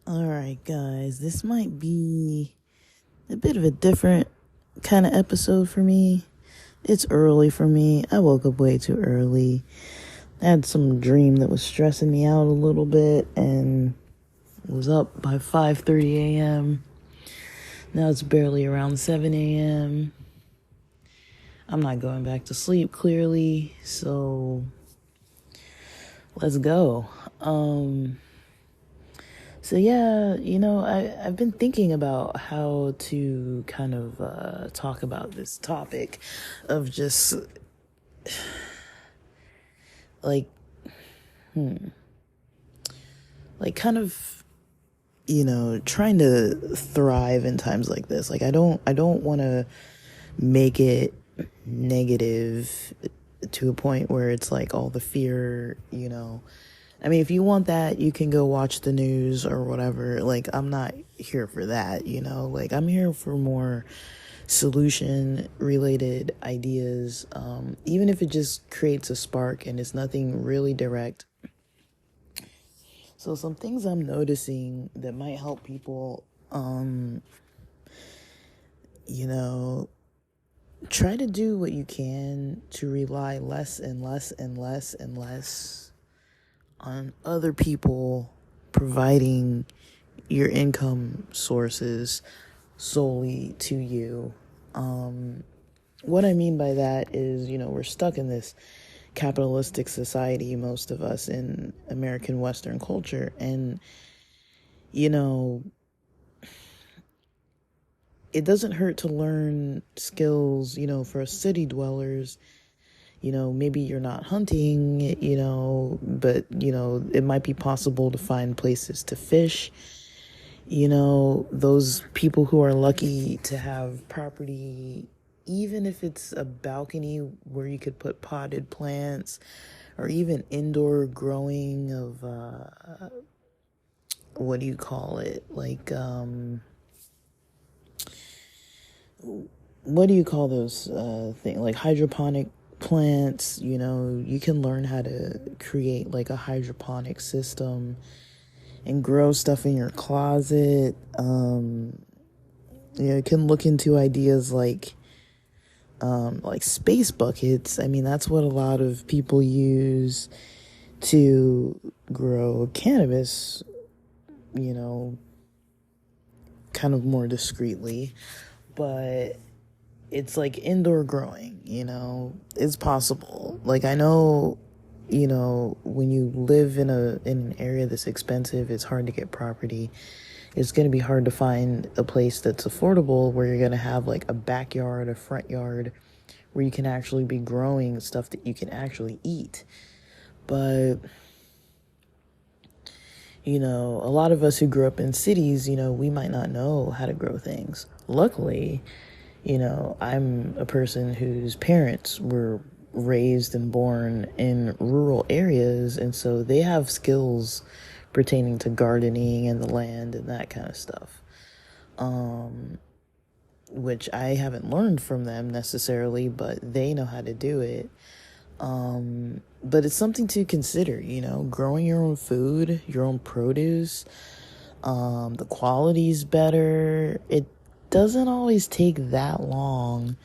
Alright, guys, this might be a bit of a different kind of episode for me. It's early for me. I woke up way too early. I had some dream that was stressing me out a little bit and was up by 5:30 a.m. Now it's barely around 7 a.m. I'm not going back to sleep, clearly, so let's go. So yeah, I've been thinking about how to kind of talk about this topic of just like, like kind of, trying to thrive in times like this. Like I don't want to make it negative to a point where it's like all the fear. I mean, if you want that, you can go watch the news or whatever. Like, I'm not here for that, Like, I'm here for more solution-related ideas, even if it just creates a spark and it's nothing really direct. So some things I'm noticing that might help people, you know, try to do what you can to rely less and less and less and less on other people providing your income sources solely to you. What I mean by that is, we're stuck in this capitalistic society, most of us in American Western culture. And, you know, it doesn't hurt to learn skills, for city dwellers. Maybe you're not hunting, but, it might be possible to find places to fish. Those people who are lucky to have property, even if it's a balcony where you could put potted plants or even indoor growing of, what do you call it? Like, what do you call those things? Like hydroponic plants, you can learn how to create like a hydroponic system and grow stuff in your closet. You can look into ideas like space buckets. I mean, that's what a lot of people use to grow cannabis, kind of more discreetly. But it's like indoor growing, it's possible. Like, I know, when you live in an area that's expensive, it's hard to get property. It's going to be hard to find a place that's affordable where you're going to have like a backyard, a front yard where you can actually be growing stuff that you can actually eat. But, a lot of us who grew up in cities, we might not know how to grow things. Luckily, I'm a person whose parents were raised and born in rural areas, and so they have skills pertaining to gardening and the land and that kind of stuff, which I haven't learned from them necessarily, but they know how to do it. But it's something to consider, growing your own food, your own produce. The quality's better. It doesn't always take that long.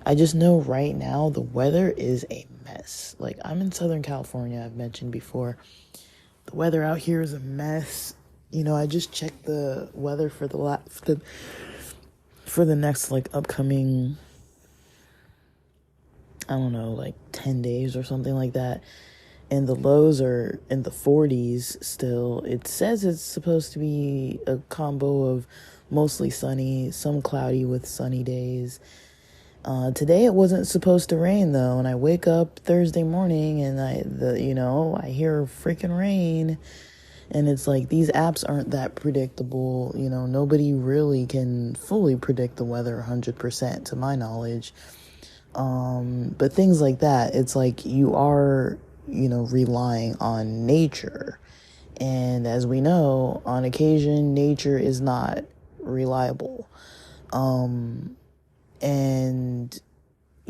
I just know right now the weather is a mess. Like, I'm in Southern California, I've mentioned before. The weather out here is a mess. I just checked the weather for the next like upcoming, I don't know, like 10 days or something like that. And the lows are in the 40s still. It says it's supposed to be a combo of mostly sunny, some cloudy with sunny days. Today it wasn't supposed to rain though, and I wake up Thursday morning and I hear freaking rain, and it's like these apps aren't that predictable. Nobody really can fully predict the weather 100% to my knowledge. But things like that, it's like you are, relying on nature. And as we know, on occasion, nature is not reliable. And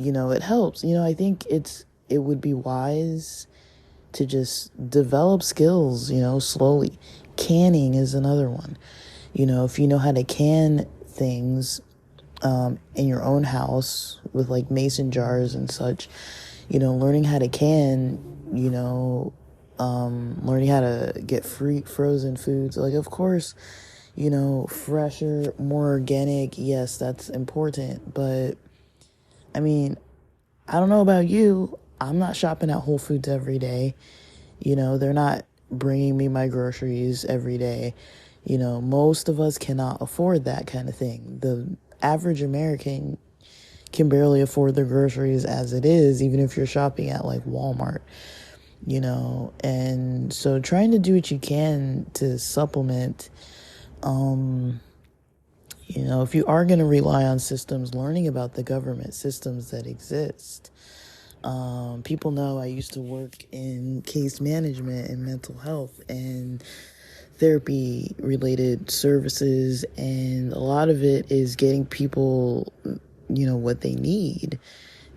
it helps. I think it would be wise to just develop skills, slowly. Canning is another one. If you know how to can things in your own house with like mason jars and such, learning how to can, learning how to get free frozen foods. Like, of course, fresher, more organic. Yes, that's important. But I mean, I don't know about you. I'm not shopping at Whole Foods every day. They're not bringing me my groceries every day. Most of us cannot afford that kind of thing. The average American can barely afford their groceries as it is, even if you're shopping at like Walmart, and so trying to do what you can to supplement, if you are going to rely on systems, learning about the government systems that exist. People know I used to work in case management and mental health and therapy related services, and a lot of it is getting people, what they need.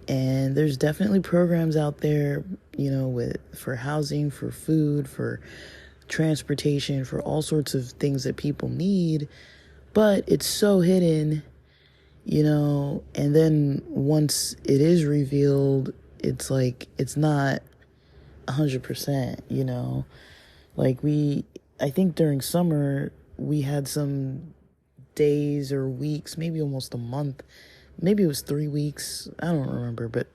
And there's definitely programs out there, for housing, for food, for transportation, for all sorts of things that people need, but it's so hidden, and then once it is revealed, it's like, it's not 100%, like I think during summer, we had some days or weeks, maybe almost a month, maybe it was 3 weeks, I don't remember, but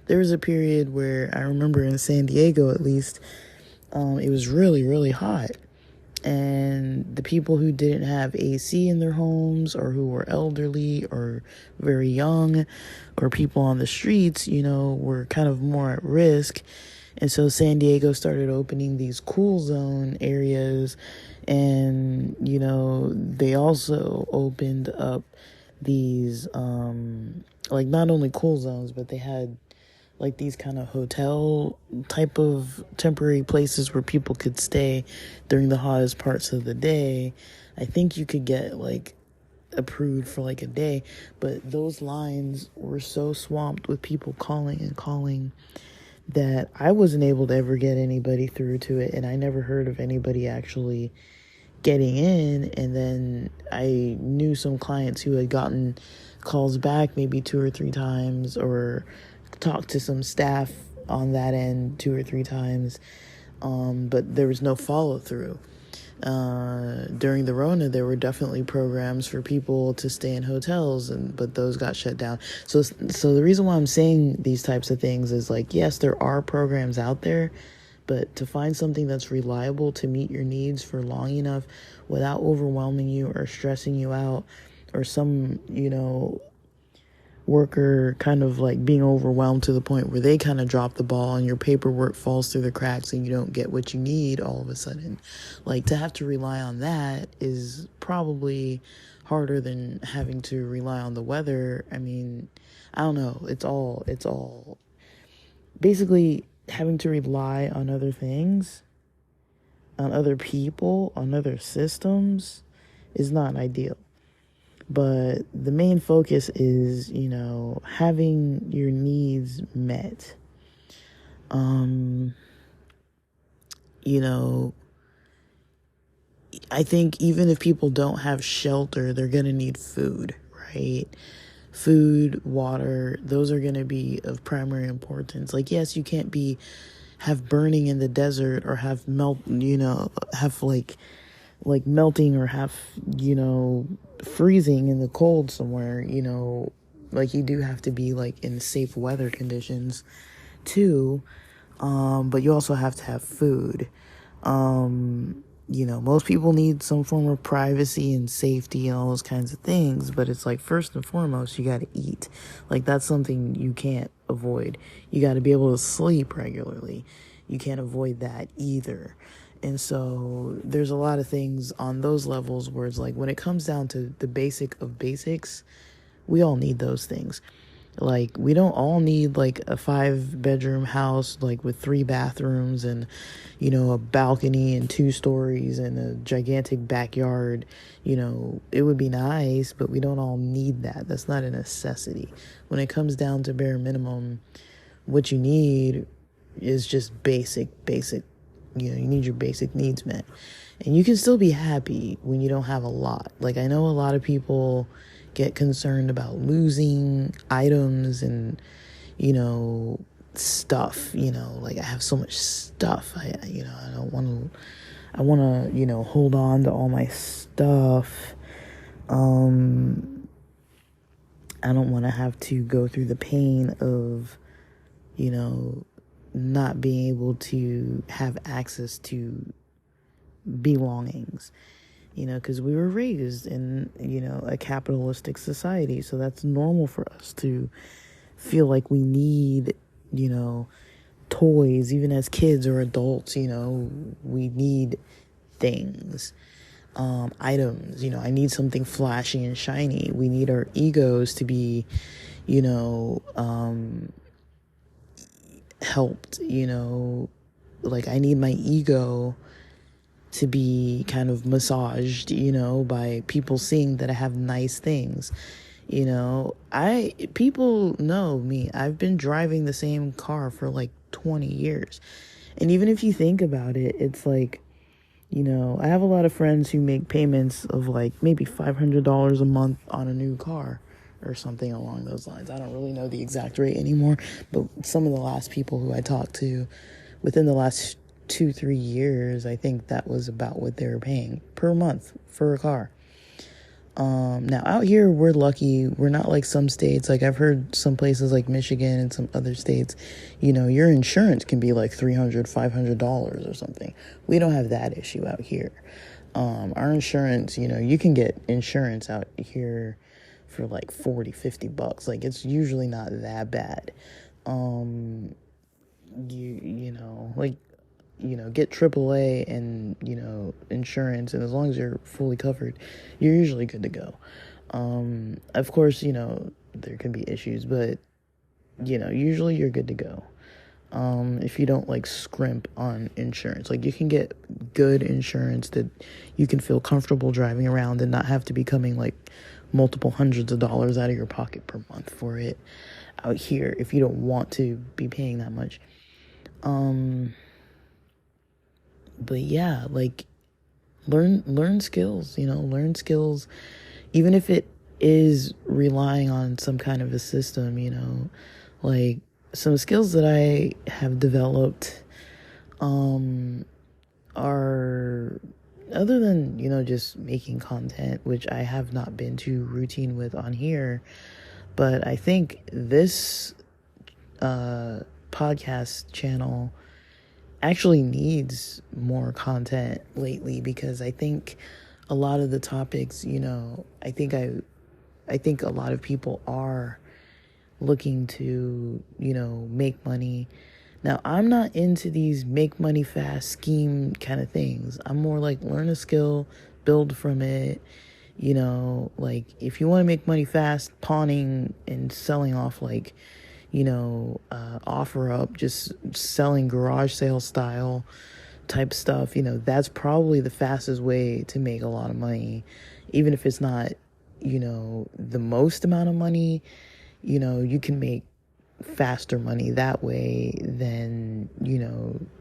there was a period where I remember in San Diego, at least, it was really, really hot. And the people who didn't have AC in their homes, or who were elderly or very young, or people on the streets, were kind of more at risk. And so San Diego started opening these cool zone areas. And, they also opened up these, like, not only cool zones, but they had like these kind of hotel type of temporary places where people could stay during the hottest parts of the day. I think you could get like approved for like a day, but those lines were so swamped with people calling and calling that I wasn't able to ever get anybody through to it. And I never heard of anybody actually getting in. And then I knew some clients who had gotten calls back maybe 2 or 3 times, or talked to some staff on that end 2 or 3 times, but there was no follow through. During the Rona, there were definitely programs for people to stay in hotels, but those got shut down. So the reason why I'm saying these types of things is like, yes, there are programs out there, but to find something that's reliable to meet your needs for long enough without overwhelming you or stressing you out, or some, worker kind of like being overwhelmed to the point where they kind of drop the ball and your paperwork falls through the cracks and you don't get what you need all of a sudden. Like, to have to rely on that is probably harder than having to rely on the weather. I mean, I don't know. It's all basically having to rely on other things, on other people, on other systems is not ideal. But the main focus is, having your needs met. I think even if people don't have shelter, they're going to need food, right? Food, water, those are going to be of primary importance. Like, yes, you can't have burning in the desert, or have have like melting, or have, freezing in the cold somewhere, like you do have to be like in safe weather conditions too. But you also have to have food. Most people need some form of privacy and safety and all those kinds of things, but it's like, first and foremost, you got to eat. Like, that's something you can't avoid. You got to be able to sleep regularly. You can't avoid that either. And so there's a lot of things on those levels where it's like, when it comes down to the basic of basics, we all need those things. Like, we don't all need like a 5 bedroom house, like with 3 bathrooms and, a balcony and 2 stories and a gigantic backyard. It would be nice, but we don't all need that. That's not a necessity. When it comes down to bare minimum, what you need is just basic. You need your basic needs met. And you can still be happy when you don't have a lot. Like, I know a lot of people get concerned about losing items and, stuff, like I have so much stuff. I don't want to, I want to, hold on to all my stuff. I don't want to have to go through the pain of, not being able to have access to belongings, because we were raised in, a capitalistic society. So that's normal for us to feel like we need, toys, even as kids or adults. We need things, items. I need something flashy and shiny. We need our egos to be, helped, like I need my ego to be kind of massaged, by people seeing that I have nice things. People know me. I've been driving the same car for like 20 years. And even if you think about it, it's like, I have a lot of friends who make payments of like maybe $500 a month on a new car or something along those lines. I don't really know the exact rate anymore, but some of the last people who I talked to within the last 2-3 years, I think that was about what they were paying per month for a car. Now out here, we're lucky. We're not like some states. Like I've heard some places like Michigan and some other states, your insurance can be like $300, $500 or something. We don't have that issue out here. Our insurance, you can get insurance out here for like $40-$50. Like it's usually not that bad. Get AAA and, insurance, and as long as you're fully covered, you're usually good to go. Of course, there can be issues, but, usually you're good to go. If you don't like scrimp on insurance, like you can get good insurance that you can feel comfortable driving around and not have to be coming like multiple hundreds of dollars out of your pocket per month for it out here if you don't want to be paying that much. But yeah, like learn skills, learn skills, even if it is relying on some kind of a system, like some skills that I have developed, are other than, just making content, which I have not been too routine with on here. But I think this, podcast channel actually needs more content lately, because I think a lot of the topics, I think a lot of people are looking to, make money. Now, I'm not into these make money fast scheme kind of things. I'm more like learn a skill, build from it. Like if you want to make money fast, pawning and selling off like, offer up, just selling garage sale style type stuff, that's probably the fastest way to make a lot of money, even if it's not, the most amount of money. You can make faster money that way than,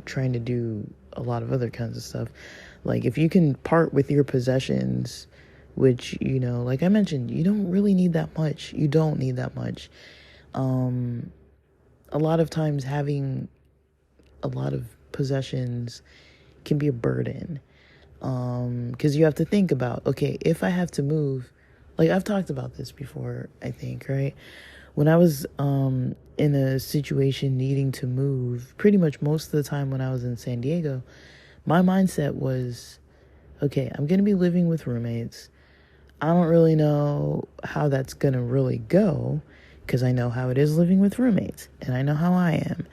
trying to do a lot of other kinds of stuff. Like if you can part with your possessions, which, like I mentioned, you don't really need that much. You don't need that much. A lot of times having a lot of possessions can be a burden. 'Cause you have to think about, okay, if I have to move, like I've talked about this before, I think, right? When I was, in a situation needing to move, pretty much most of the time when I was in San Diego, my mindset was, okay, I'm going to be living with roommates. I don't really know how that's going to really go, because I know how it is living with roommates, and I know how I am.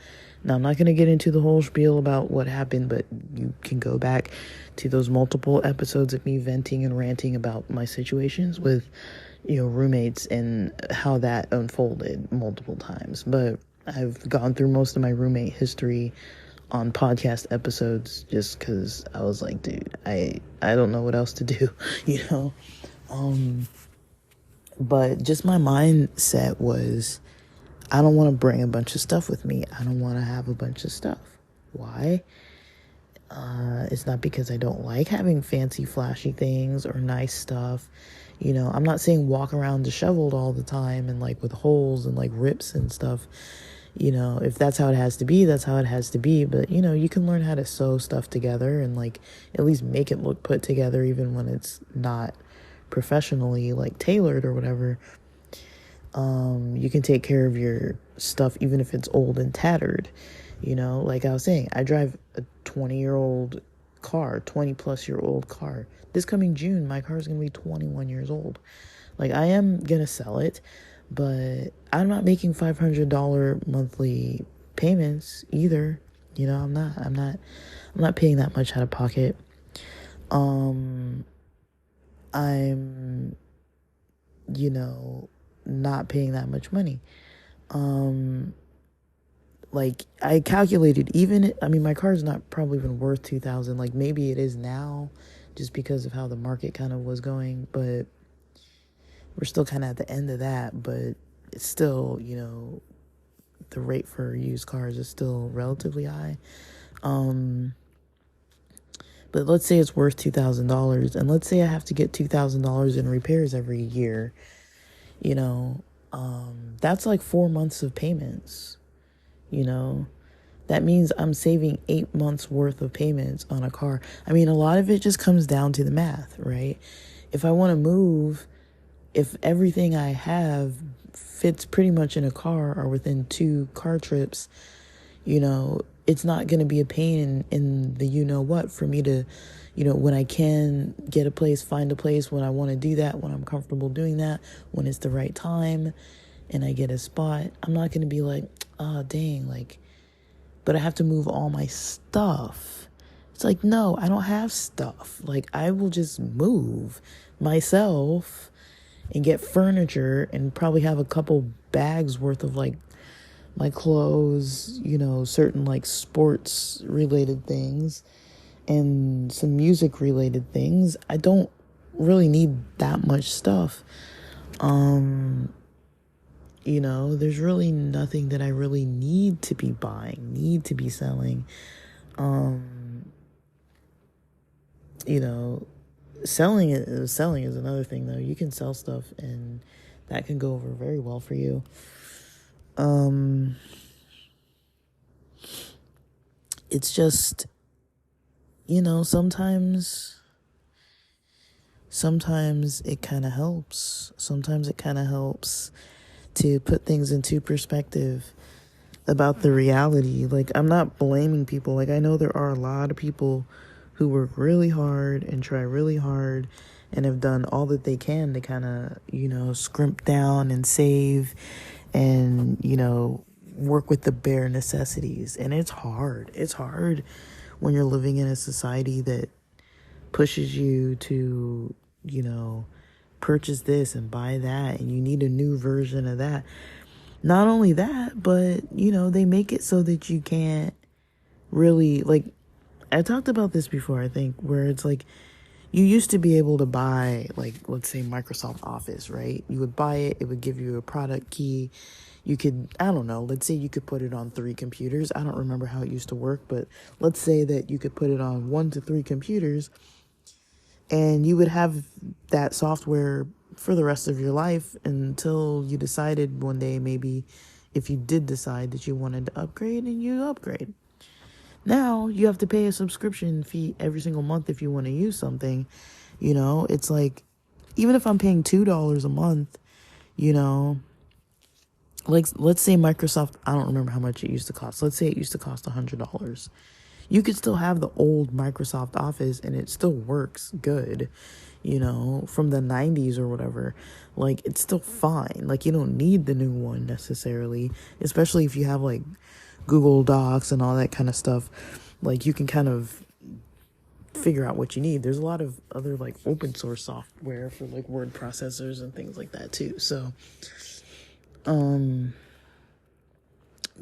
Now, I'm not going to get into the whole spiel about what happened, but you can go back to those multiple episodes of me venting and ranting about my situations with, roommates and how that unfolded multiple times. But I've gone through most of my roommate history on podcast episodes just because I was like, dude, I don't know what else to do, you know? But just my mindset was, I don't want to bring a bunch of stuff with me. I don't want to have a bunch of stuff. Why? It's not because I don't like having fancy, flashy things or nice stuff. I'm not saying walk around disheveled all the time and like with holes and like rips and stuff. If that's how it has to be, that's how it has to be. But, you can learn how to sew stuff together and like at least make it look put together even when it's not professionally like tailored or whatever. You can take care of your stuff even if it's old and tattered. Like I was saying, I drive a 20-year-old car, 20-plus-year-old car. This coming June, my car is going to be 21 years old. Like, I am going to sell it, but I'm not making $500 monthly payments either. I'm not paying that much out of pocket. I'm, not paying that much money. Like I calculated, my car's not probably even worth $2,000. Like maybe it is now just because of how the market kind of was going, but we're still kind of at the end of that. But it's still, the rate for used cars is still relatively high. But let's say it's worth $2,000, and let's say I have to get $2,000 in repairs every year. That's like 4 months of payments. That means I'm saving 8 months worth of payments on a car. A lot of it just comes down to the math, right? If I want to move, if everything I have fits pretty much in a car or within 2 car trips, it's not going to be a pain in the what for me to, when I can get a place, find a place, when I want to do that, when I'm comfortable doing that, when it's the right time and I get a spot. I'm not going to be like, oh, dang, like, but I have to move all my stuff. It's like, no, I don't have stuff. Like, I will just move myself and get furniture and probably have a couple bags worth of like my clothes, certain like sports related things and some music related things. I don't really need that much stuff. There's really nothing that I really need to be buying, need to be selling. Selling is another thing though. You can sell stuff and that can go over very well for you. It's just, sometimes it kind of helps. Sometimes it kind of helps to put things into perspective about the reality. Like, I'm not blaming people. Like, I know there are a lot of people who work really hard and try really hard and have done all that they can to kind of, scrimp down and save and, work with the bare necessities. And it's hard. It's hard when you're living in a society that pushes you to, purchase this and buy that, and you need a new version of that. Not only that, but, they make it so that you can't really, like, I talked about this before, I think, where it's like, you used to be able to buy, like, let's say Microsoft Office, right? You would buy it, it would give you a product key. You could, I don't know, let's say you could put it on 3 computers. I don't remember how it used to work, but let's say that you could put it on 1 to 3 computers, and you would have that software for the rest of your life until you decided one day, maybe if you did decide that you wanted to upgrade, and you upgrade. Now you have to pay a subscription fee every single month if you want to use something. It's like, even if I'm paying $2 a month, like, let's say Microsoft, I don't remember how much it used to cost. Let's say it used to cost $100. You could still have the old Microsoft Office and it still works good, from the 90s or whatever. Like, it's still fine. Like, you don't need the new one necessarily, especially if you have like Google Docs and all that kind of stuff. Like, you can kind of figure out what you need. There's a lot of other like open source software for like word processors and things like that too. So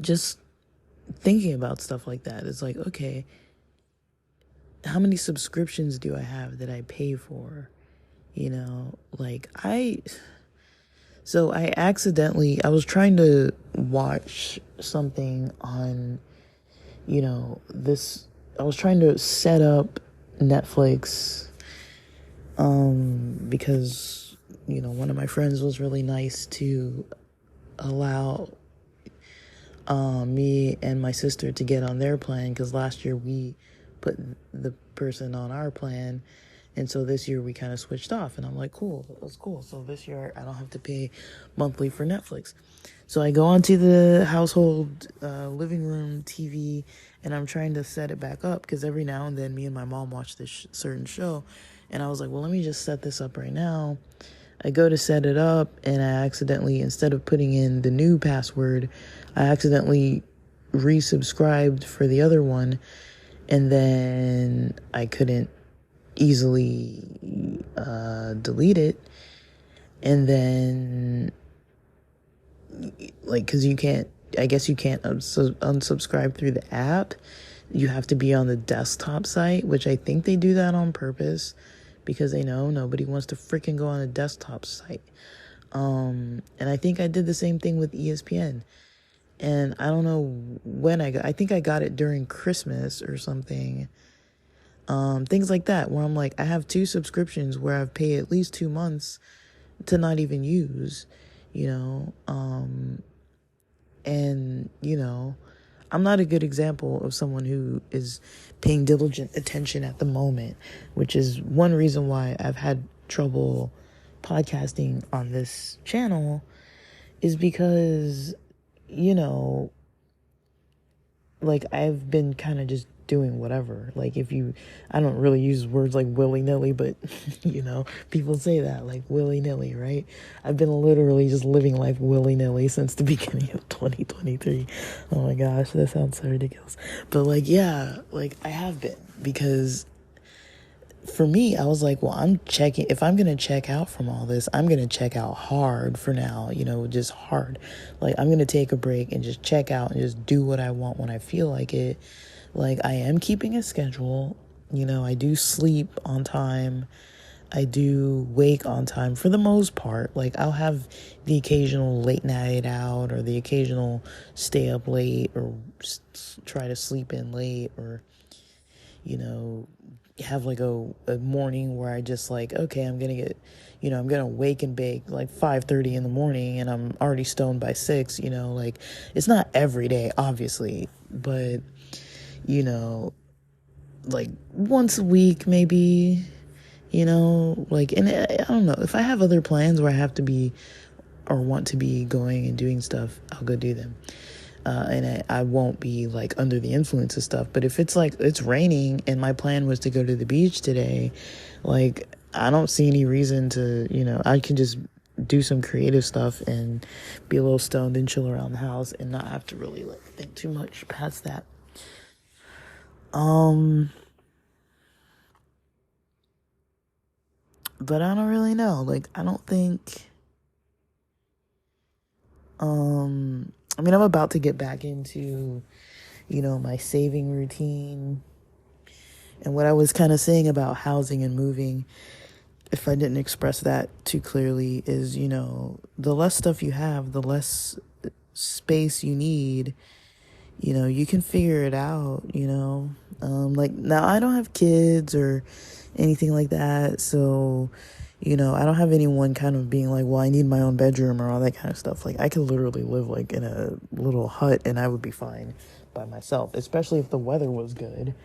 just thinking about stuff like that, it's like, okay, how many subscriptions do I have that I pay for? You know, like I was trying to watch something on, I was trying to set up Netflix, because, one of my friends was really nice to allow me and my sister to get on their plan, because last year we put the person on our plan, and so this year we kind of switched off, and I'm like, cool, that's cool. So this year I don't have to pay monthly for Netflix. So I go onto the household living room TV, and I'm trying to set it back up, because every now and then me and my mom watch this certain show, and I was like, well, let me just set this up right now. I go to set it up, and I accidentally, instead of putting in the new password, I accidentally resubscribed for the other one, and then I couldn't easily delete it. And then, like, because I guess you can't unsubscribe through the app. You have to be on the desktop site, which I think they do that on purpose, because they know nobody wants to freaking go on a desktop site. And I think I did the same thing with ESPN. And I don't know when I think I got it during Christmas or something. Things like that, where I'm like, I have 2 subscriptions where I've paid at least 2 months to not even use, and, I'm not a good example of someone who is paying diligent attention at the moment, which is one reason why I've had trouble podcasting on this channel, is because, like, I've been kind of just doing whatever. Like, I don't really use words like willy-nilly, but, people say that, like, willy-nilly, right? I've been literally just living life willy-nilly since the beginning of 2023. Oh my gosh, that sounds so ridiculous. But, like, yeah, like, I have been, because for me, I was like, well, if I'm going to check out from all this, I'm going to check out hard for now, just hard. Like, I'm going to take a break and just check out and just do what I want when I feel like it. Like, I am keeping a schedule. I do sleep on time. I do wake on time for the most part. Like, I'll have the occasional late night out, or the occasional stay up late, or try to sleep in late, or, have like a morning where I just like, okay, I'm gonna get, I'm gonna wake and bake like 5:30 in the morning, and I'm already stoned by 6. Like, it's not every day, obviously, but like once a week maybe, like, and I don't know, if I have other plans where I have to be or want to be going and doing stuff, I'll go do them. And I won't be like under the influence of stuff. But if it's like it's raining and my plan was to go to the beach today, like, I don't see any reason to, I can just do some creative stuff and be a little stoned and chill around the house and not have to really like think too much past that. But I don't really know. Like, I don't think, I mean, I'm about to get back into, my saving routine. And what I was kind of saying about housing and moving, if I didn't express that too clearly, is, the less stuff you have, the less space you need, you can figure it out, like, now I don't have kids or anything like that. So, I don't have anyone kind of being like, well, I need my own bedroom or all that kind of stuff. Like, I could literally live like in a little hut and I would be fine by myself, especially if the weather was good,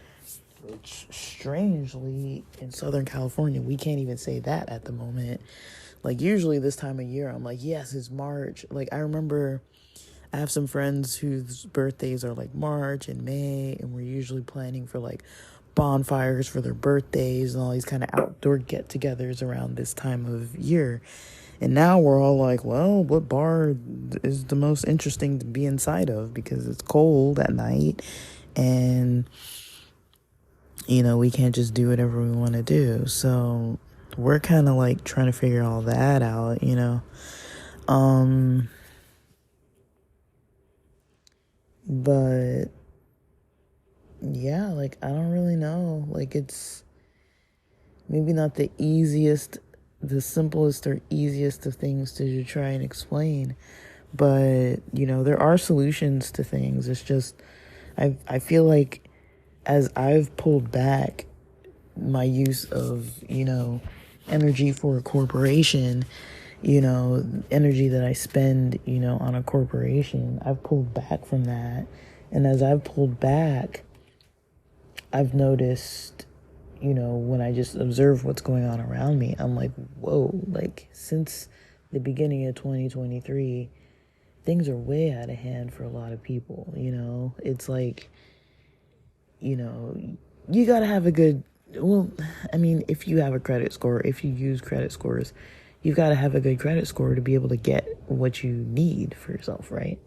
which strangely in Southern California, we can't even say that at the moment. Like, usually this time of year, I'm like, yes, it's March. Like, I remember I have some friends whose birthdays are like March and May, and we're usually planning for like bonfires for their birthdays and all these kind of outdoor get-togethers around this time of year. And now we're all like, well, what bar is the most interesting to be inside of, because it's cold at night and we can't just do whatever we want to do. So we're kind of like trying to figure all that out. Um, but yeah, like I don't really know. Like it's maybe not the simplest or easiest of things to try and explain. But, there are solutions to things. It's just, I feel like as I've pulled back my use of, energy for a corporation, energy that I spend, on a corporation, I've pulled back from that. And as I've pulled back, I've noticed, when I just observe what's going on around me, I'm like, whoa, like since the beginning of 2023, things are way out of hand for a lot of people. It's like, you got to have a good, well, I mean, if you have a credit score, if you use credit scores, you've got to have a good credit score to be able to get what you need for yourself, right?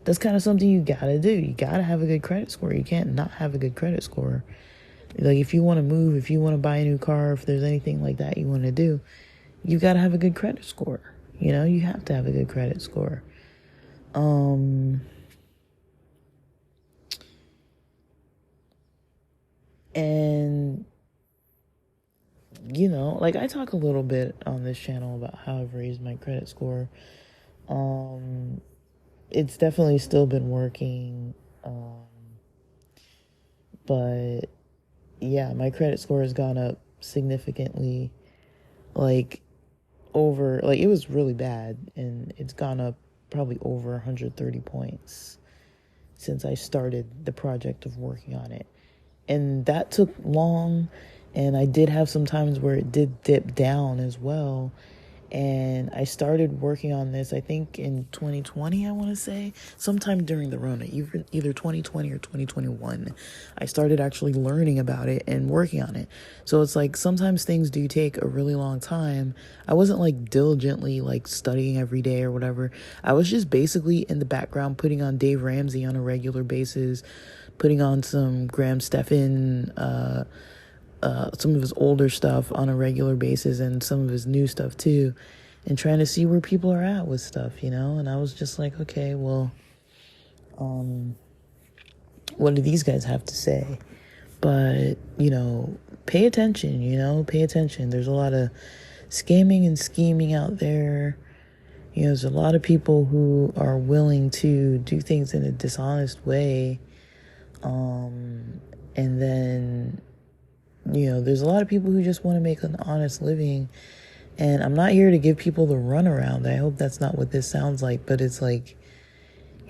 That's kind of something you got to do. You got to have a good credit score. You can't not have a good credit score. Like if you want to move, if you want to buy a new car, if there's anything like that you want to do, you got to have a good credit score. You have to have a good credit score. And like I talk a little bit on this channel about how I've raised my credit score. It's definitely still been working. But yeah, my credit score has gone up significantly. Like it was really bad, and it's gone up probably over 130 points since I started the project of working on it. And that took long, and I did have some times where it did dip down as well. And I started working on this, I think in 2020, I want to say, sometime during the Rona, either 2020 or 2021. I started actually learning about it and working on it. So it's like sometimes things do take a really long time. I wasn't like diligently like studying every day or whatever. I was just basically in the background putting on Dave Ramsey on a regular basis, putting on some Graham Stephan, some of his older stuff on a regular basis and some of his new stuff too, and trying to see where people are at with stuff, and I was just like, okay, well, what do these guys have to say? But, pay attention, pay attention. There's a lot of scamming and scheming out there. There's a lot of people who are willing to do things in a dishonest way. And then, there's a lot of people who just want to make an honest living. And I'm not here to give people the runaround. I hope that's not what this sounds like. But it's like,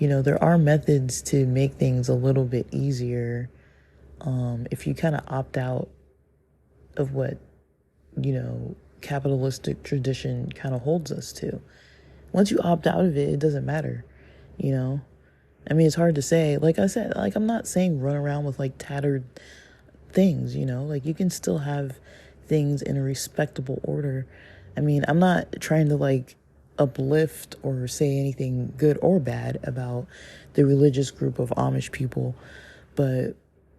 there are methods to make things a little bit easier. If you kind of opt out of what, capitalistic tradition kind of holds us to. Once you opt out of it, it doesn't matter, I mean, it's hard to say. Like I said, like I'm not saying run around with like tattered things, like you can still have things in a respectable order. I mean, I'm not trying to like uplift or say anything good or bad about the religious group of Amish people, but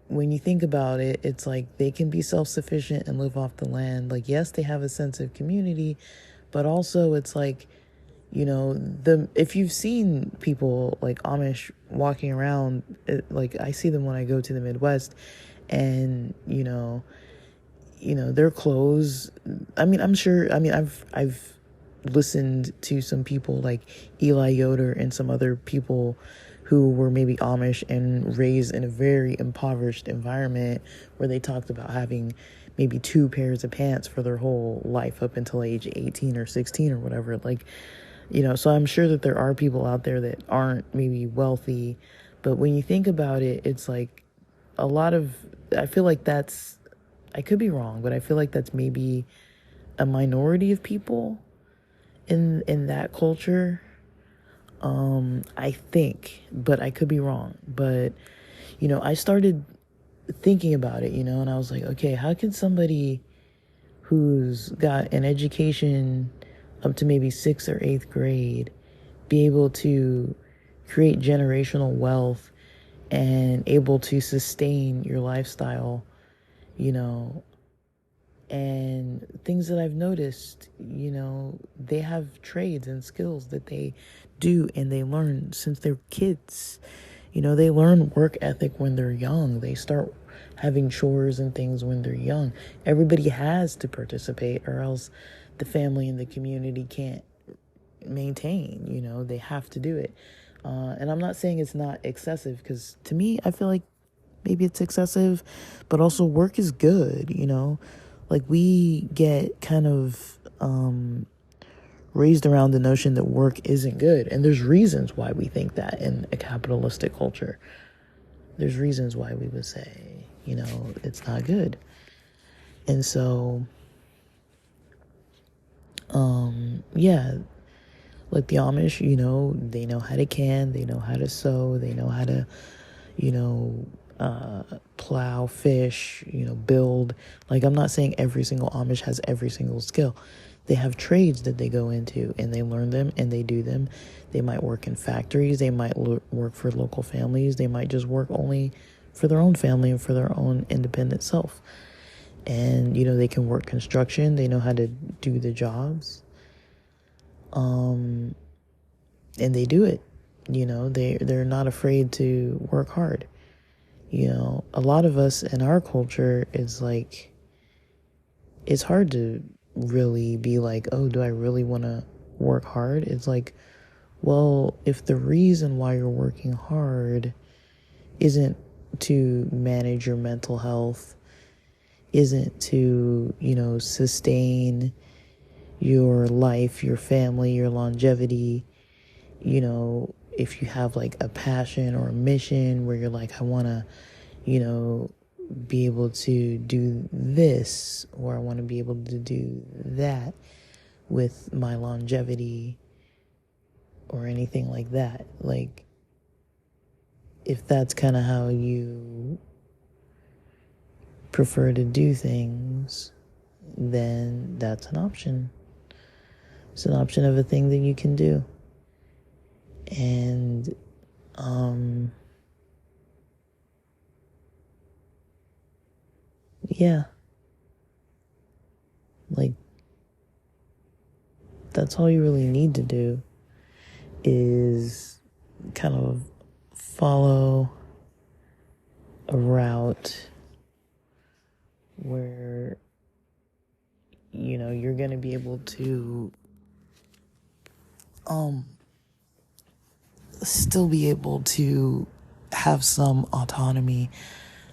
when you think about it, it's like they can be self-sufficient and live off the land. Like, yes, they have a sense of community, but also it's like, if you've seen people like Amish walking around, like I see them when I go to the Midwest, and their clothes. I mean, I've listened to some people like Eli Yoder and some other people who were maybe Amish and raised in a very impoverished environment where they talked about having maybe 2 pairs of pants for their whole life up until age 18 or 16 or whatever. Like, so I'm sure that there are people out there that aren't maybe wealthy, but when you think about it, it's like I feel like I could be wrong, but I feel like that's maybe a minority of people in that culture. I think, but I could be wrong. But, I started thinking about it, and I was like, okay, how can somebody who's got an education up to maybe 6th or 8th grade be able to create generational wealth and able to sustain your lifestyle you know, and things that I've noticed, they have trades and skills that they do and they learn since they're kids. They learn work ethic when they're young. They start having chores and things when they're young. Everybody has to participate, or else the family and the community can't maintain. They have to do it. And I'm not saying it's not excessive, because to me, I feel like maybe it's excessive, but also work is good. Like, we get kind of raised around the notion that work isn't good, and there's reasons why we think that in a capitalistic culture. There's reasons why we would say, it's not good. And so, yeah, like the Amish, they know how to can, they know how to sew, they know how to, plow, fish, build. Like, I'm not saying every single Amish has every single skill. They have trades that they go into and they learn them and they do them. They might work in factories. They might work for local families. They might just work only for their own family and for their own independent self. And, they can work construction. They know how to do the jobs. And they do it. They're not afraid to work hard. A lot of us in our culture is like, it's hard to really be like, oh, do I really want to work hard? It's like, well, if the reason why you're working hard isn't to manage your mental health, isn't to, sustain your life, your family, your longevity, if you have like a passion or a mission where you're like, I want to, be able to do this, or I want to be able to do that with my longevity or anything like that. Like, if that's kind of how you prefer to do things, then that's an option. It's an option of a thing that you can do. And, yeah, like, that's all you really need to do is kind of follow a route where, you're going to be able to still be able to have some autonomy,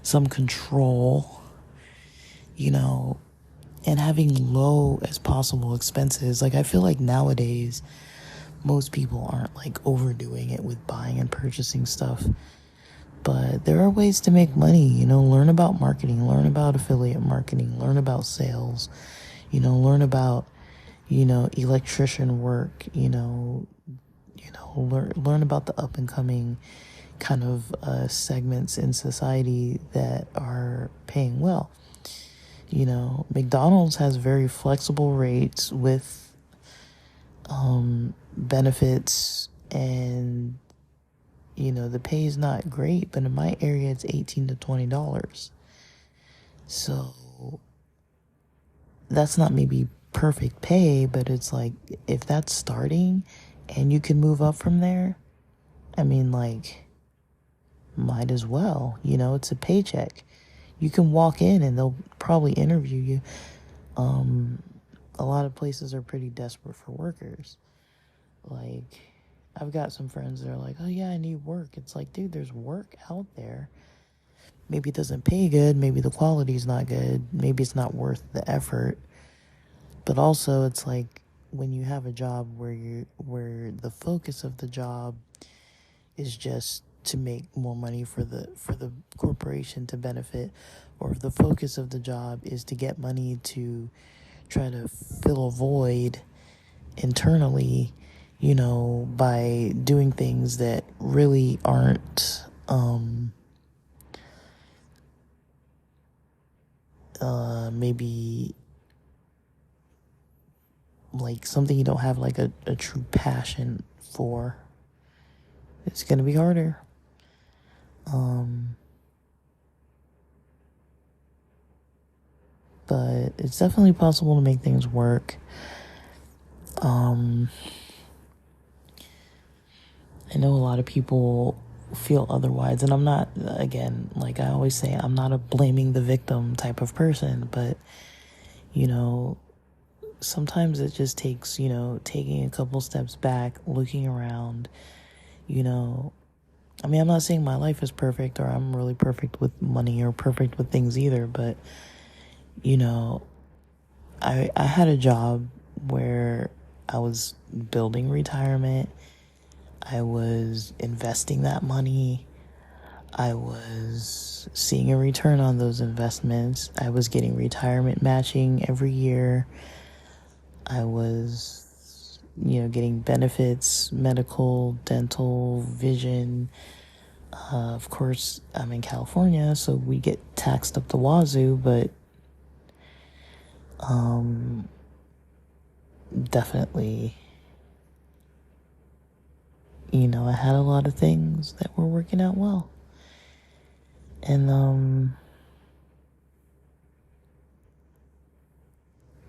some control, and having low as possible expenses. Like, I feel like nowadays most people aren't like overdoing it with buying and purchasing stuff, but there are ways to make money. Learn about marketing, learn about affiliate marketing, learn about sales, learn about electrician work, learn about the up and coming kind of segments in society that are paying well. McDonald's has very flexible rates with benefits, and the pay is not great, but in my area it's $18 to $20. So that's not maybe perfect pay, but it's like, if that's starting and you can move up from there, I mean, like, might as well. It's a paycheck. You can walk in and they'll probably interview you. A lot of places are pretty desperate for workers. Like, I've got some friends that are like, oh yeah, I need work. It's like, dude, there's work out there. Maybe it doesn't pay good. Maybe the quality's not good. Maybe it's not worth the effort. But also, it's like, when you have a job where the focus of the job is just to make more money for the corporation to benefit, or if the focus of the job is to get money to try to fill a void internally, by doing things that really aren't maybe like something you don't have like a true passion for, it's gonna be harder. but it's definitely possible to make things work. I know a lot of people feel otherwise, and I'm not, again, like I always say, I'm not a blaming the victim type of person, but, you know, sometimes it just takes, taking a couple steps back, looking around, I mean, I'm not saying my life is perfect or I'm really perfect with money or perfect with things either, but, you know, I had a job where I was building retirement. I was investing that money. I was seeing a return on those investments. I was getting retirement matching every year. I was, getting benefits, medical, dental, vision. Of course, I'm in California, so we get taxed up the wazoo, but definitely, I had a lot of things that were working out well. And,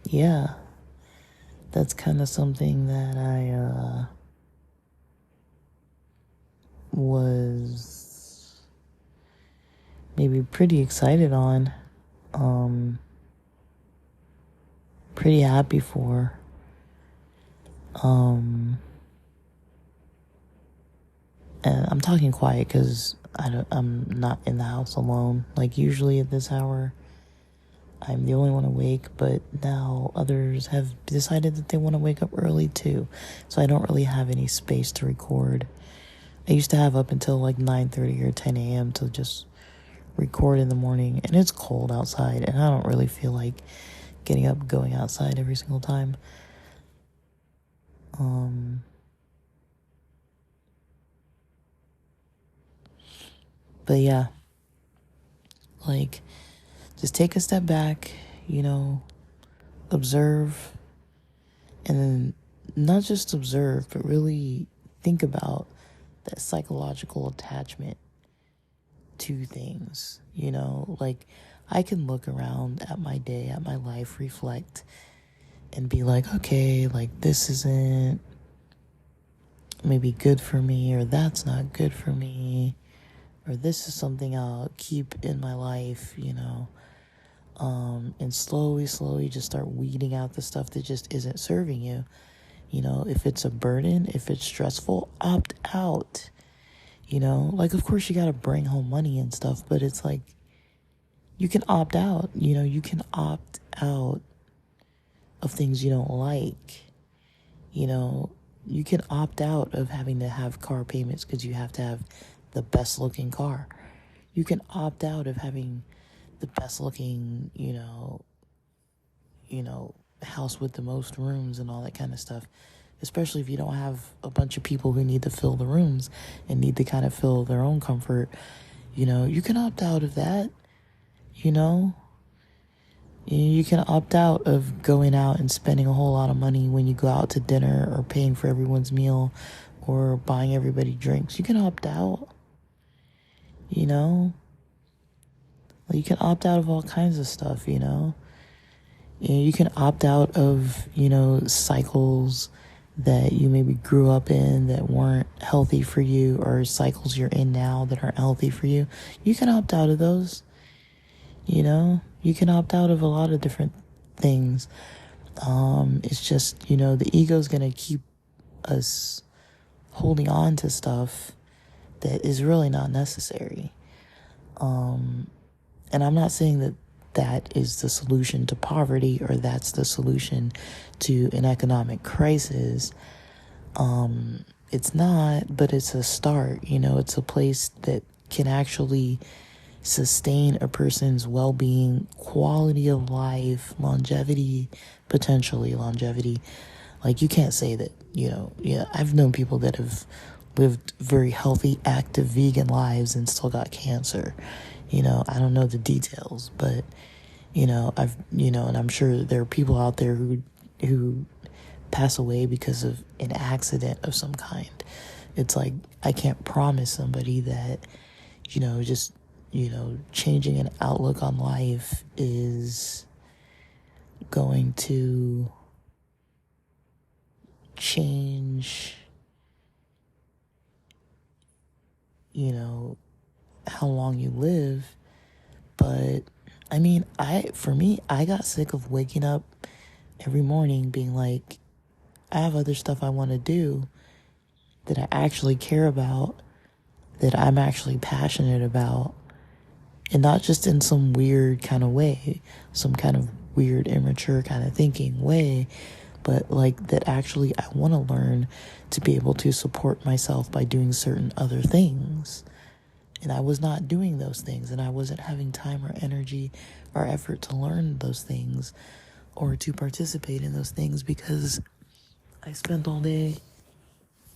yeah, that's kind of something that I, was maybe pretty excited on, pretty happy for. And I'm talking quiet because I'm not in the house alone. Like usually at this hour, I'm the only one awake, but now others have decided that they want to wake up early too. So I don't really have any space to record. I used to have up until like 9:30 or 10 a.m. to just record in the morning, and it's cold outside, and I don't really feel like getting up, going outside every single time. But yeah, like, just take a step back, observe, and then not just observe, but really think about that psychological attachment to things, like I can look around at my day, at my life, reflect, and be like, okay, like this isn't maybe good for me, or that's not good for me, or this is something I'll keep in my life, and slowly just start weeding out the stuff that just isn't serving you. If it's a burden, if it's stressful, opt out. Like, of course you got to bring home money and stuff, but it's like, you can opt out, you can opt out of things you don't like. You can opt out of having to have car payments because you have to have the best looking car. You can opt out of having the best looking, house with the most rooms and all that kind of stuff. Especially if you don't have a bunch of people who need to fill the rooms and need to kind of fill their own comfort. You can opt out of that. You can opt out of going out and spending a whole lot of money when you go out to dinner, or paying for everyone's meal, or buying everybody drinks. You can opt out. Like, you can opt out of all kinds of stuff, You can opt out of, cycles that you maybe grew up in that weren't healthy for you, or cycles you're in now that aren't healthy for you. You can opt out of those. You can opt out of a lot of different things. It's just, the ego's gonna keep us holding on to stuff that is really not necessary. And I'm not saying that that is the solution to poverty, or that's the solution to an economic crisis. It's not, but it's a start. It's a place that can actually sustain a person's well-being, quality of life, longevity, potentially longevity. Like, you can't say that, I've known people that have lived very healthy, active, vegan lives and still got cancer. I don't know the details, but, and I'm sure there are people out there who pass away because of an accident of some kind. It's like, I can't promise somebody that, just, changing an outlook on life is going to change, how long you live. But I mean, for me, I got sick of waking up every morning being like, I have other stuff I want to do that I actually care about, that I'm actually passionate about, and not just in some weird kind of way, some kind of weird, immature kind of thinking way, but like that actually I want to learn to be able to support myself by doing certain other things. And I was not doing those things, and I wasn't having time or energy or effort to learn those things or to participate in those things because I spent all day,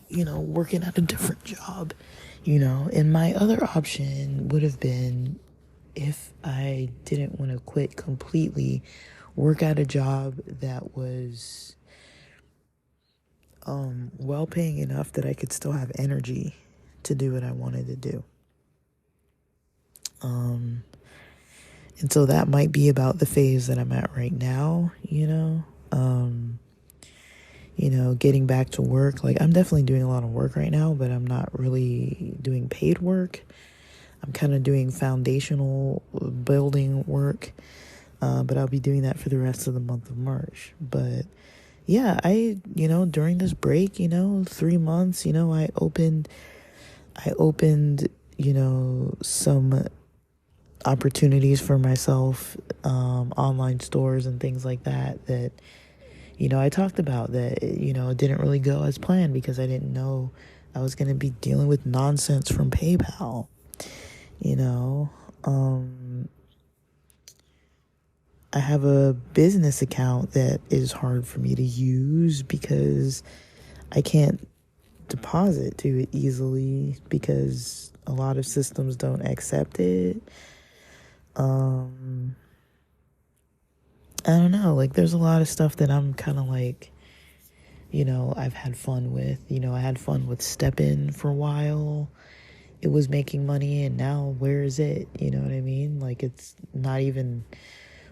working at a different job, And my other option would have been, if I didn't want to quit completely, work at a job that was well paying enough that I could still have energy to do what I wanted to do. And so that might be about the phase that I'm at right now, getting back to work. Like, I'm definitely doing a lot of work right now, but I'm not really doing paid work. I'm kind of doing foundational building work, but I'll be doing that for the rest of the month of March. But yeah, during this break, 3 months, I opened, some opportunities for myself, online stores and things like that, I talked about that, it didn't really go as planned because I didn't know I was going to be dealing with nonsense from PayPal, I have a business account that is hard for me to use because I can't deposit to it easily because a lot of systems don't accept it. I don't know, like, there's a lot of stuff that I'm kind of like, I've had fun with. I had fun with STEPN for a while. It was making money, and now where is it? You know what I mean? Like, it's not even,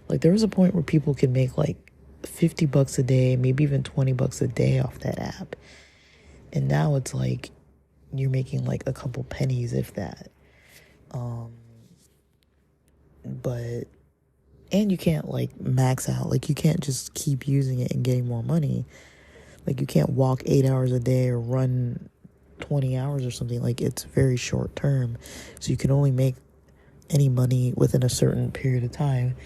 like, there was a point where people could make like $50 a day, maybe even $20 a day off that app. And now it's like you're making like a couple pennies, if that. But and you can't like max out. Like, you can't just keep using it and getting more money. Like, you can't walk 8 hours a day or run 20 hours or something. Like, it's very short term. So you can only make any money within a certain period of time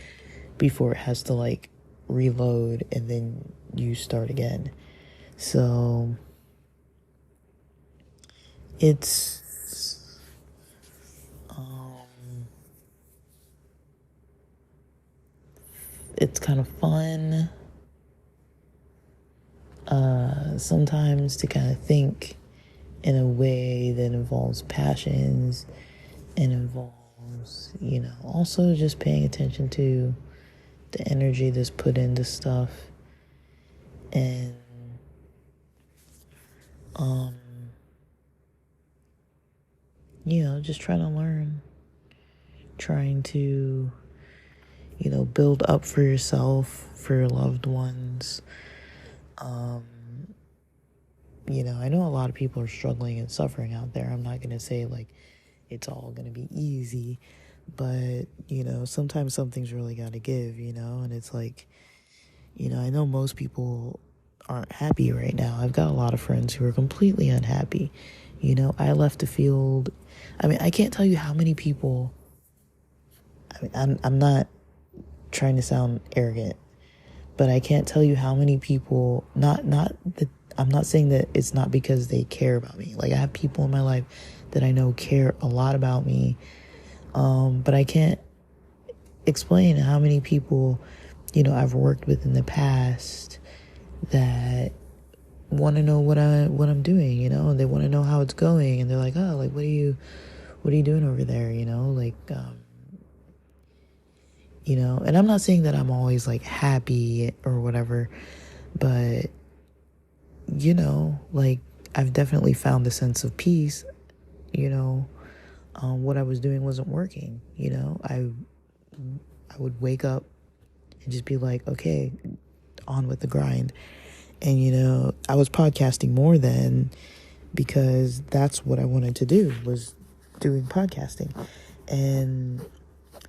before it has to like reload and then you start again. So it's kind of fun sometimes to kind of think in a way that involves passions and involves, also just paying attention to the energy that's put into stuff, and just trying to learn, trying to build up for yourself, for your loved ones. I know a lot of people are struggling and suffering out there. I'm not going to say like it's all going to be easy, but sometimes something's really got to give, and it's like, I know most people aren't happy right now. I've got a lot of friends who are completely unhappy. I left the field. I mean, I can't tell you how many people, I'm not trying to sound arrogant, but I can't tell you how many people, I'm not saying that it's not because they care about me. Like, I have people in my life that I know care a lot about me, but I can't explain how many people, I've worked with in the past that want to know what I'm doing, and they want to know how it's going, and they're like, oh, like, what are you doing over there, like, and I'm not saying that I'm always like happy or whatever, but like, I've definitely found a sense of peace. What I was doing wasn't working. I would wake up and just be like, okay, on with the grind. And, I was podcasting more then because that's what I wanted to do, was doing podcasting. And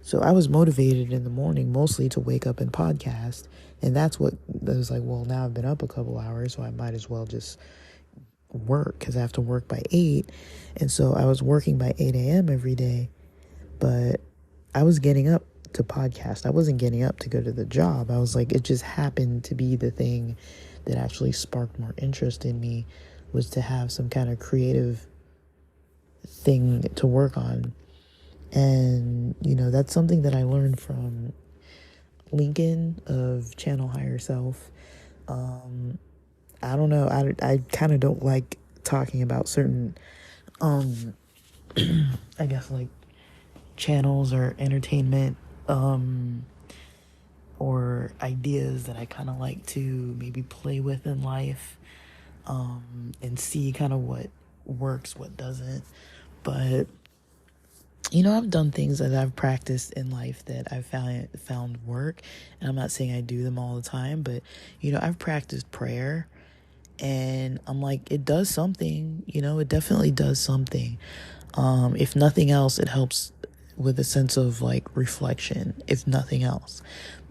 so I was motivated in the morning mostly to wake up and podcast. And that's what I was like, well, now I've been up a couple hours, so I might as well just work because I have to work by 8. And so I was working by 8 a.m. every day, but I was getting up to podcast. I wasn't getting up to go to the job. I was like, it just happened to be the thing that actually sparked more interest in me, was to have some kind of creative thing to work on. And, that's something that I learned from Lincoln of Channel Higher Self. I don't know. I kind of don't like talking about certain, I guess, like, channels or entertainment, or ideas that I kind of like to maybe play with in life, and see kind of what works, what doesn't. But, I've done things that I've practiced in life that I've found work. And I'm not saying I do them all the time, but, I've practiced prayer. And I'm like, it does something, it definitely does something. If nothing else, it helps with a sense of like reflection, if nothing else.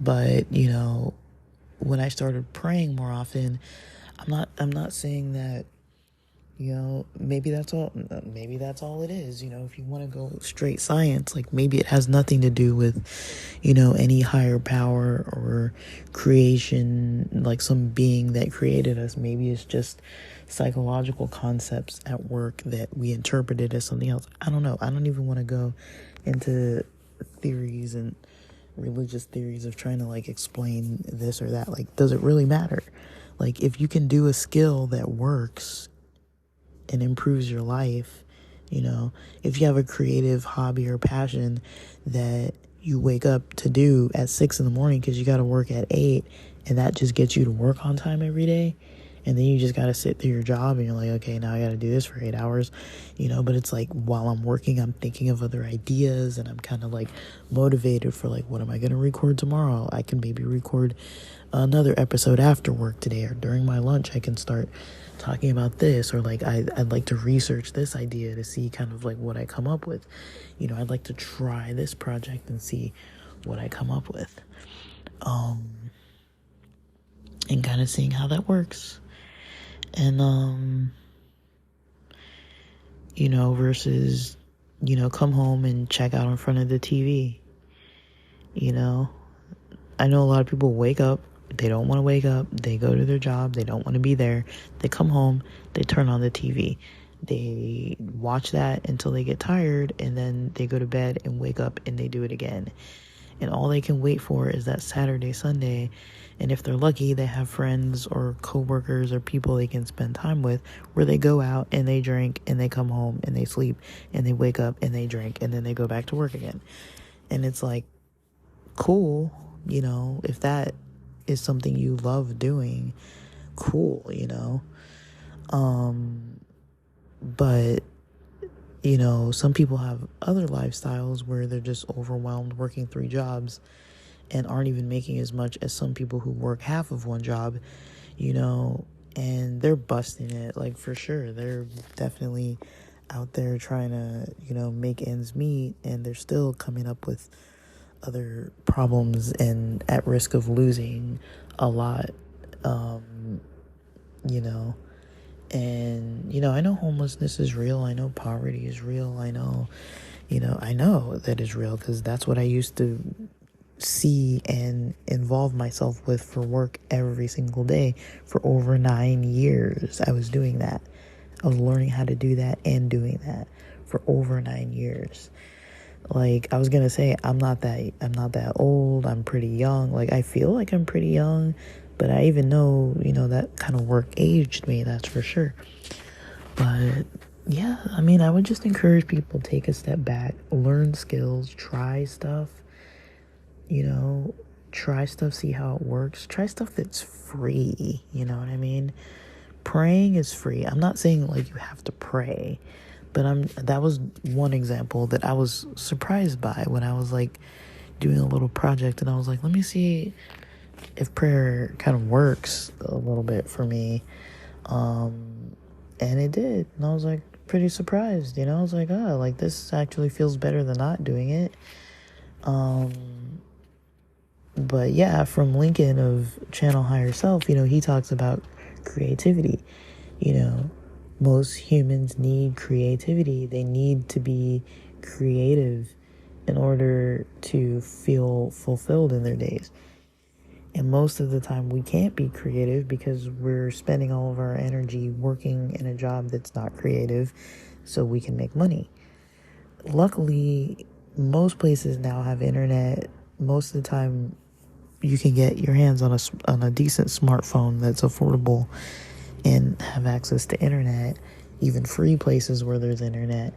But, when I started praying more often, I'm not saying that, maybe that's all it is. If you want to go straight science, like maybe it has nothing to do with, any higher power or creation, like some being that created us. Maybe it's just psychological concepts at work that we interpreted as something else. I don't know. I don't even want to go into theories and religious theories of trying to like explain this or that. Like, does it really matter? Like, if you can do a skill that works and improves your life, if you have a creative hobby or passion that you wake up to do at 6 a.m. because you got to work at 8, and that just gets you to work on time every day, and then you just got to sit through your job and you're like, okay, now I got to do this for 8 hours, but it's like while I'm working, I'm thinking of other ideas, and I'm kind of like motivated for like, what am I going to record tomorrow? I can maybe record another episode after work today, or during my lunch I can start talking about this, or like I'd like to research this idea to see kind of like what I come up with. I'd like to try this project and see what I come up with, and kind of seeing how that works. And versus come home and check out in front of the TV. I know a lot of people wake up, they don't want to wake up, they go to their job, they don't want to be there, they come home, they turn on the TV, they watch that until they get tired, and then they go to bed and wake up and they do it again. And all they can wait for is that Saturday, Sunday, and if they're lucky, they have friends or coworkers or people they can spend time with, where they go out and they drink and they come home and they sleep and they wake up and they drink and then they go back to work again. And it's like, cool, if that is something you love doing, cool, but some people have other lifestyles where they're just overwhelmed working 3 jobs and aren't even making as much as some people who work half of one job, and they're busting it, like, for sure. They're definitely out there trying to, make ends meet, and they're still coming up with other problems and at risk of losing a lot, and, I know homelessness is real. I know poverty is real. I know that is real, because that's what I used to see and involve myself with for work every single day for over 9 years. I was doing that. I was learning how to do that and doing that for over 9 years. Like, I was going to say, I'm not that old. I'm pretty young. Like, I feel like I'm pretty young, but I even know, that kind of work aged me, that's for sure. But yeah, I mean, I would just encourage people, take a step back, learn skills, try stuff, try stuff, see how it works. Try stuff that's free, you know what I mean? Praying is free. I'm not saying like you have to pray, but that was one example that I was surprised by when I was like doing a little project, and I was like, let me see if prayer kind of works a little bit for me. And it did. And I was like pretty surprised, I was like, oh, like this actually feels better than not doing it. But yeah, from Lincoln of Channel Higher Self, he talks about creativity. Most humans need creativity. They need to be creative in order to feel fulfilled in their days. And most of the time we can't be creative because we're spending all of our energy working in a job that's not creative so we can make money. Luckily, most places now have internet. Most of the time you can get your hands on a decent smartphone that's affordable and have access to internet, even free places where there's internet,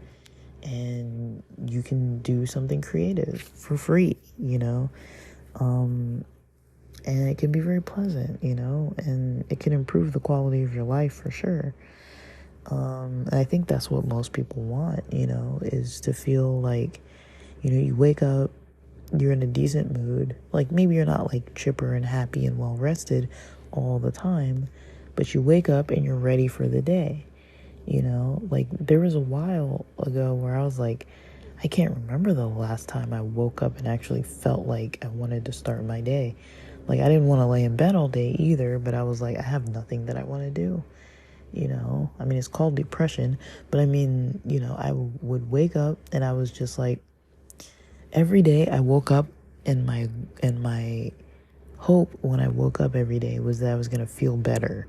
and you can do something creative for free, and it can be very pleasant, and it can improve the quality of your life for sure. And I think that's what most people want, is to feel like, you wake up, you're in a decent mood. Like maybe you're not like chipper and happy and well rested all the time, but you wake up and you're ready for the day. Like there was a while ago where I was like, I can't remember the last time I woke up and actually felt like I wanted to start my day. Like I didn't want to lay in bed all day either, but I was like, I have nothing that I want to do. I mean, it's called depression, but I mean, I would wake up and I was just like, every day I woke up and my hope when I woke up every day was that I was going to feel better.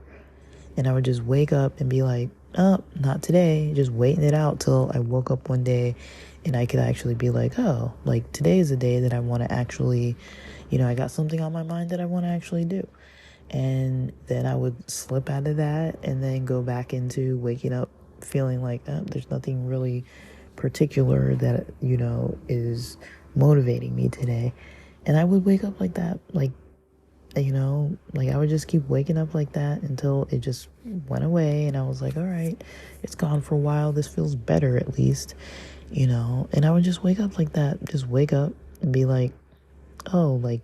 And I would just wake up and be like, oh, not today. Just waiting it out till I woke up one day and I could actually be like, oh, like today is a day that I want to actually, I got something on my mind that I want to actually do. And then I would slip out of that and then go back into waking up feeling like, oh, there's nothing really particular that, is motivating me today. And I would wake up like that, like I would just keep waking up like that until it just went away. And I was like, all right, it's gone for a while. This feels better at least, and I would just wake up like that, just wake up and be like, oh, like,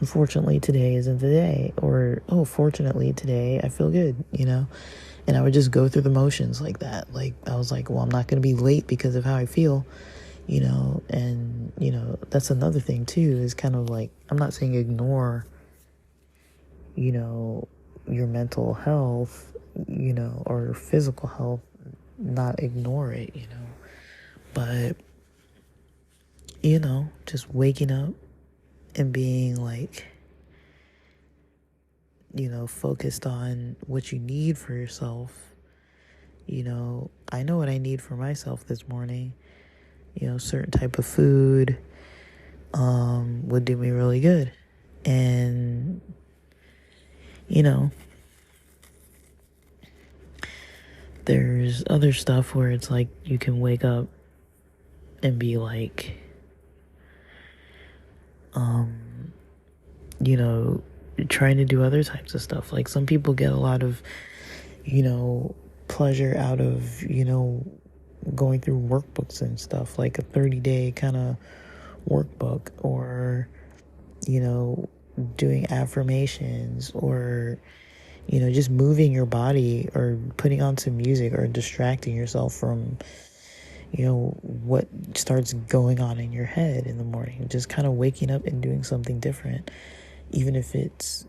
unfortunately today isn't the day, or, oh, fortunately today I feel good, and I would just go through the motions like that. Like, I was like, well, I'm not going to be late because of how I feel, and, that's another thing too, is kind of like, I'm not saying ignore, your mental health, or your physical health, not ignore it, but, just waking up and being like, focused on what you need for yourself. I know what I need for myself this morning. Certain type of food would do me really good. And, there's other stuff where it's like you can wake up and be like, trying to do other types of stuff. Like some people get a lot of, pleasure out of, going through workbooks and stuff, like a 30-day kind of workbook, or, doing affirmations, or, just moving your body, or putting on some music, or distracting yourself from, what starts going on in your head in the morning. Just kind of waking up and doing something different, even if it's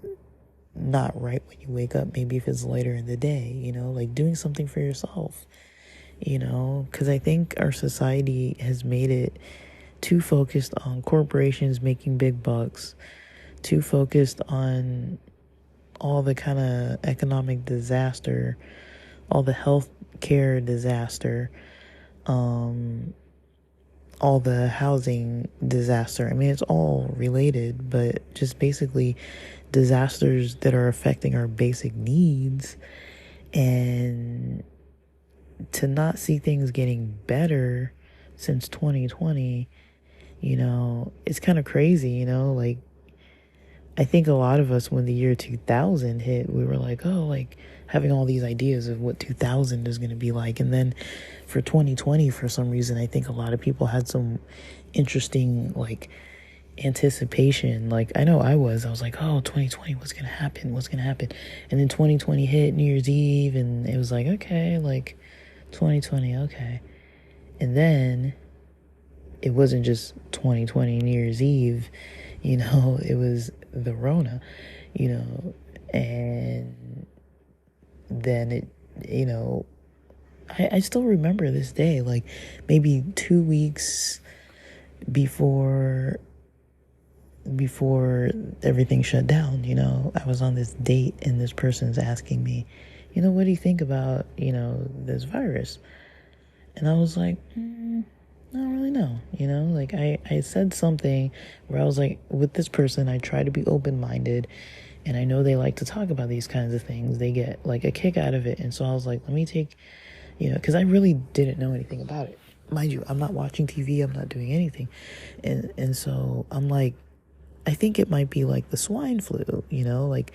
not right when you wake up, maybe if it's later in the day, like doing something for yourself, because I think our society has made it too focused on corporations making big bucks, too focused on all the kind of economic disaster, all the health care disaster, all the housing disaster. I mean, it's all related, but just basically disasters that are affecting our basic needs. And to not see things getting better since 2020, it's kind of crazy, like, I think a lot of us, when the year 2000 hit, we were like, oh, like having all these ideas of what 2000 is going to be like. And then for 2020, for some reason, I think a lot of people had some interesting, like, anticipation. Like, I know I was like, oh, 2020, what's gonna happen, and then 2020 hit New Year's Eve, and it was like, okay, like 2020, okay. And then it wasn't just 2020 New Year's Eve, it was the Rona, you know, and then you know, I still remember this day, like maybe 2 weeks before everything shut down, I was on this date and this person's asking me, what do you think about, this virus? And I was like, I don't really know, like I said something where I was like, with this person, I try to be open-minded, and I know they like to talk about these kinds of things. They get like a kick out of it. And so I was like, let me take, because I really didn't know anything about it. Mind you, I'm not watching TV, I'm not doing anything. And so I'm like, I think it might be like the swine flu, like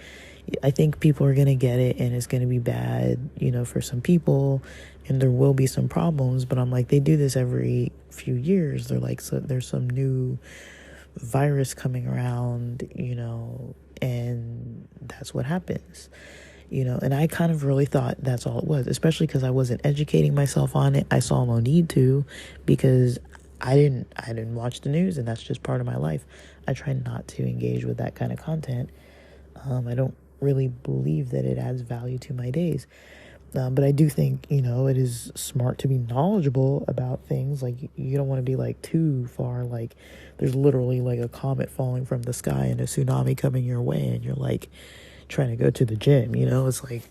I think people are going to get it and it's going to be bad, for some people, and there will be some problems. But I'm like, they do this every few years. They're like, so there's some new virus coming around, and that's what happens, and I kind of really thought that's all it was, especially because I wasn't educating myself on it. I saw no need to, because I didn't watch the news, and that's just part of my life. I try not to engage with that kind of content. I don't really believe that it adds value to my days. But I do think, it is smart to be knowledgeable about things. Like, you don't want to be like too far, like there's literally like a comet falling from the sky and a tsunami coming your way, and you're like trying to go to the gym, it's like,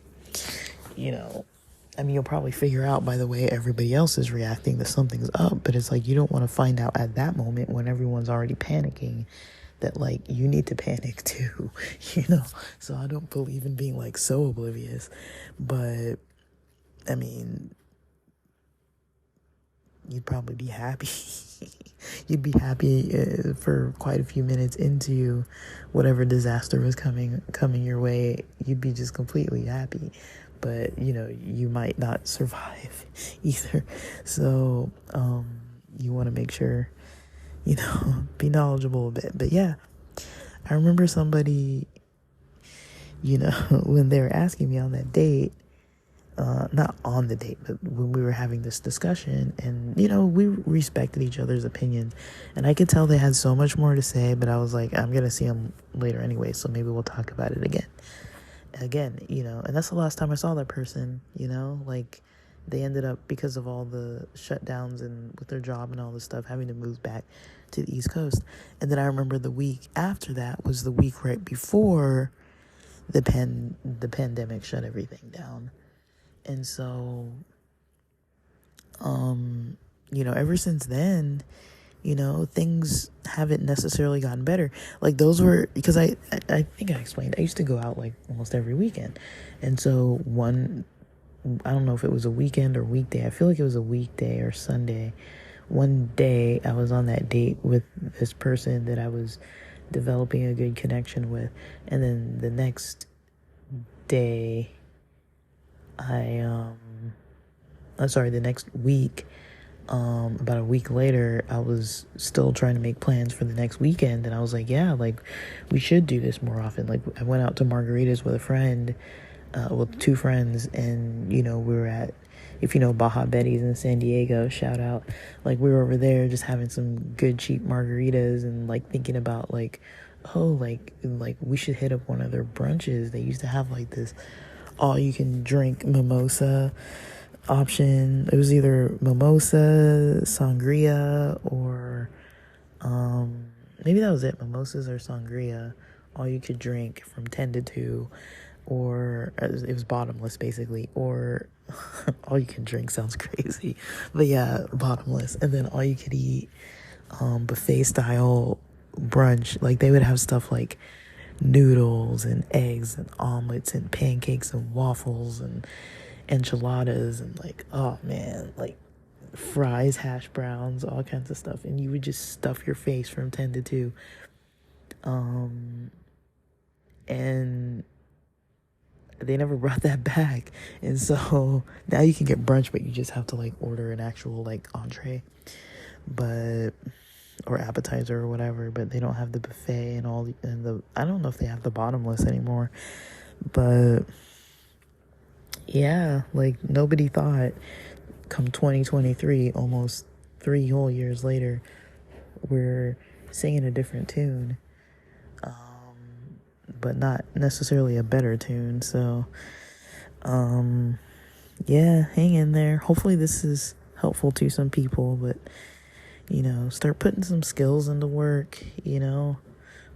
I mean, you'll probably figure out by the way everybody else is reacting that something's up, but it's like you don't want to find out at that moment when everyone's already panicking that like you need to panic too, So I don't believe in being like so oblivious, but I mean, you'd probably be happy. You'd be happy for quite a few minutes into whatever disaster was coming your way. You'd be just completely happy, but you might not survive either. So you want to make sure be knowledgeable a bit. But yeah, I remember somebody when they were asking me on that date, not on the date, but when we were having this discussion, and we respected each other's opinions, and I could tell they had so much more to say, but I was like, I'm gonna see them later anyway, so maybe we'll talk about it again, and that's the last time I saw that person. Like, they ended up, because of all the shutdowns and with their job and all this stuff, having to move back to the East Coast. And then I remember the week after that was the week right before the pandemic shut everything down. And so, ever since then, things haven't necessarily gotten better. Like, those were, because I think I explained, I used to go out like almost every weekend. And so I don't know if it was a weekend or weekday. I feel like it was a weekday or Sunday. One day I was on that date with this person that I was developing a good connection with. And then the next day, the next week, about a week later, I was still trying to make plans for the next weekend, and I was like, yeah, like, we should do this more often. Like, I went out to margaritas with a friend, with two friends, and, we were at, if you know Baja Betty's in San Diego, shout out, like, we were over there just having some good cheap margaritas, and, like, thinking about, like, oh, like, we should hit up one of their brunches. They used to have, like, this all-you-can-drink mimosa option. It was either mimosa, sangria, or maybe that was it, mimosas or sangria, all you could drink from 10 to 2, or it was bottomless basically, or all you can drink sounds crazy, but yeah, bottomless. And then all you could eat, buffet style brunch. Like, they would have stuff like noodles and eggs and omelets and pancakes and waffles and enchiladas and, like, oh man, like fries, hash browns, all kinds of stuff, and you would just stuff your face from 10 to 2. And they never brought that back, and so now you can get brunch, but you just have to like order an actual like entree. But or appetizer or whatever, but they don't have the buffet and all the I don't know if they have the bottomless anymore. But yeah, like nobody thought come 2023, almost 3 whole years later, we're singing a different tune, but not necessarily a better tune. So yeah, hang in there. Hopefully this is helpful to some people, but start putting some skills into work,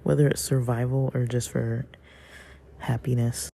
whether it's survival or just for happiness.